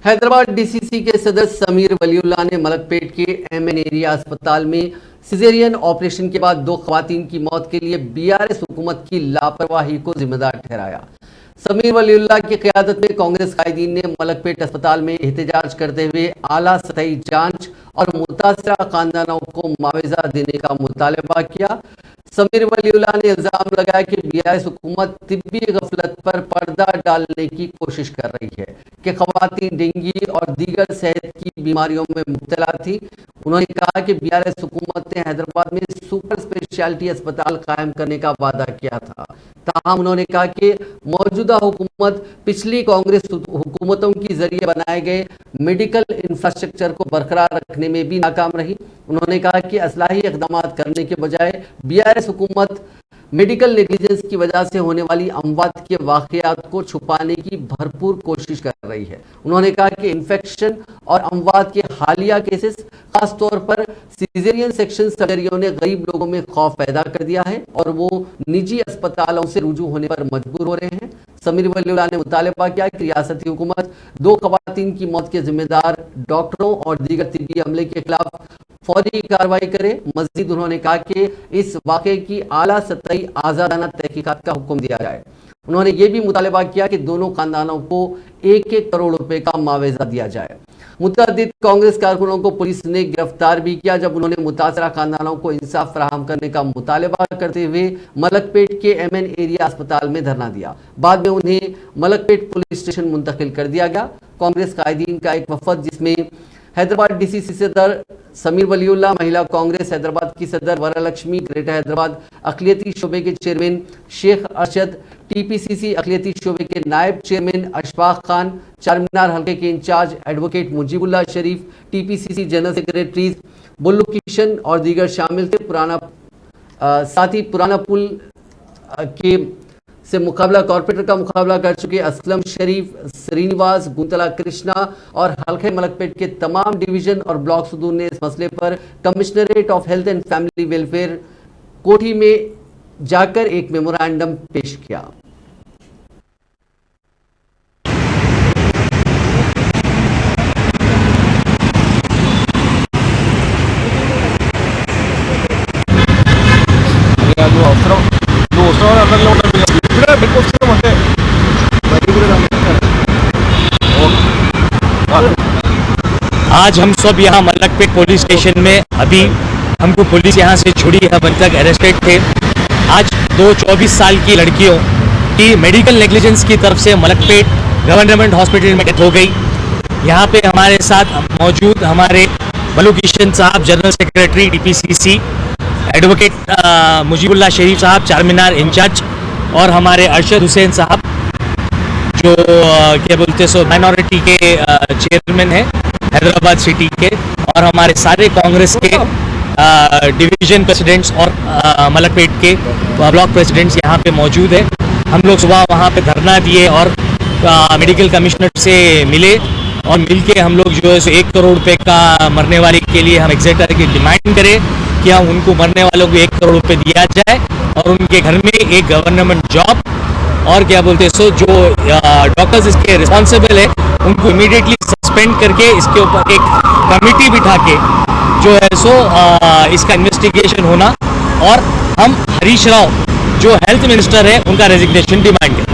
Hyderabad DCC के सदस्य समीर वलीउल्लाह ने मलकपेट के एमएन एरिया अस्पताल में सिजेरियन ऑपरेशन के बाद 2 खवातीन की मौत के लिए बीआरएस हुकूमत की लापरवाही को जिम्मेदार ठहराया। समीर वलीउल्लाह की क़यादत में कांग्रेस कायदीन ने मलकपेट अस्पताल में एहतजाज करते हुए आला सतही जांच और मुतासरा खानदानों को मुआवजा देने का मुतालबा किया। समीर वलीउल्लाह ने इल्जाम लगाया कि बीआरएस हुकूमत तिब्बी गफलत पर पर्दा डालने की कोशिश कर रही है कि खवातीन डेंगू और दीगर सेहत की बीमारियों में मुब्तला थी। उन्होंने कहा कि बीआरएस हुकूमत ने हैदराबाद में सुपर स्पेशलिटी अस्पताल कायम करने का वादा किया था। ताहम उन्होंने कहा कि मौजूदा हुकूमत पिछली कांग्रेस हुकूमतों के जरिए बनाए गए मेडिकल इंफ्रास्ट्रक्चर को बरकरार रखने में भी नाकाम रही। उन्होंने कहा कि असलाही इक़दाम करने के बजाय बीआरएस हुकूमत मेडिकल नेग्लिजेंस की वजह से होने वाली अमवात के वाक़यात को छुपाने की भरपूर कोशिश कर रही है। उन्होंने कहा कि इन्फेक्शन और अमवात के हालिया केसेस खासतौर पर सीजेरियन सेक्शन सर्जरियों ने गरीब लोगों में खौफ पैदा कर दिया है और वो निजी अस्पतालों से रुजू होने पर मजबूर हो रहे हैं। समीर वलीउल्लाह ने मुतालबा किया कि रियासती हुकूमत 2 खवातीन की मौत के जिम्मेदार डॉक्टरों और दीगर तिब्बी अमले के खिलाफ फौरी कार्रवाई करे। मजीद उन्होंने कहा कि इस वाक़े की आला सतही आज़ादाना तहकीकात का हुक्म दिया जाए। उन्होंने ये भी मुतालबा किया कि दोनों खानदानों को 1-1 करोड़ रुपए का मुआवजा दिया जाए। मुतअद्दिद कांग्रेस कारकुनों को पुलिस ने गिरफ्तार भी किया जब उन्होंने मुतासरा खानदानों को इंसाफ फराहम करने का मुतालबा करते हुए मलकपेट के एमएन एरिया अस्पताल में धरना दिया। बाद में उन्हें मलकपेट पुलिस स्टेशन मुंतकिल कर दिया गया। कांग्रेस कायदीन का एक वफद जिसमें हैदराबाद डीसीसी सदर समीर वलीउल्लाह, महिला कांग्रेस हैदराबाद की सदर वरलक्ष्मी, ग्रेटर हैदराबाद अक़लियती शोबे के चेयरमैन शेख अरशद, टीपीसीसी अक़लियती शोबे के नायब चेयरमैन अशफाक खान, चारमीनार हल्के के इंचार्ज एडवोकेट मुजीबुल्लाह शरीफ, टीपीसीसी जनरल सेक्रेटरीज बुल्लू किशन और दीगर शामिल थे। साथ ही पुराना पुल के से मुकाबला कॉर्पोरेटर का मुकाबला कर चुके असलम शरीफ, श्रीनिवास, गुंतला कृष्णा और हल्के मलकपेट के तमाम डिवीजन और ब्लॉक सदूर ने इस मसले पर commissionerate of health and family welfare कोठी में जाकर एक मेमोरेंडम पेश किया। आज हम सब यहाँ मलकपेट पुलिस स्टेशन में अभी हमको पुलिस यहाँ से छुड़ी है, अभी तक अरेस्टेड थे। आज 2 24 साल की लड़कियों की मेडिकल नेग्लिजेंस की तरफ से मलकपेट गवर्नमेंट हॉस्पिटल में डेथ हो गई। यहाँ पे हमारे साथ मौजूद हमारे Bullu Kishan sahab, general secretary TPCC, advocate Mujeebullah Sharif sahab, Charminar in charge, और हमारे अरशद हुसैन साहब जो क्या बोलते सो माइनॉरिटी के चेयरमैन हैं हैदराबाद सिटी के, और हमारे सारे कांग्रेस के डिवीजन प्रेसिडेंट्स और मलकपेट के ब्लॉक प्रेसिडेंट्स यहाँ पे मौजूद है। हम लोग सुबह वहाँ पे धरना दिए और मेडिकल कमिश्नर से मिले और मिलके हम लोग जो है सो 1 करोड़ रुपए का मरने वाले के लिए हम एग्जेक्टर की डिमांड करें कि हम उनको मरने वालों को 1 करोड़ रुपए दिया जाए और उनके घर में एक गवर्नमेंट जॉब, और क्या बोलते सो जो डॉक्टर्स इसके रिस्पॉन्सिबल है उनको इमीडिएटली सस्पेंड करके इसके ऊपर एक कमेटी बिठा के जो है सो इसका इन्वेस्टिगेशन होना, और हम हरीश राव जो हेल्थ मिनिस्टर है उनका रेजिग्नेशन डिमांड करें।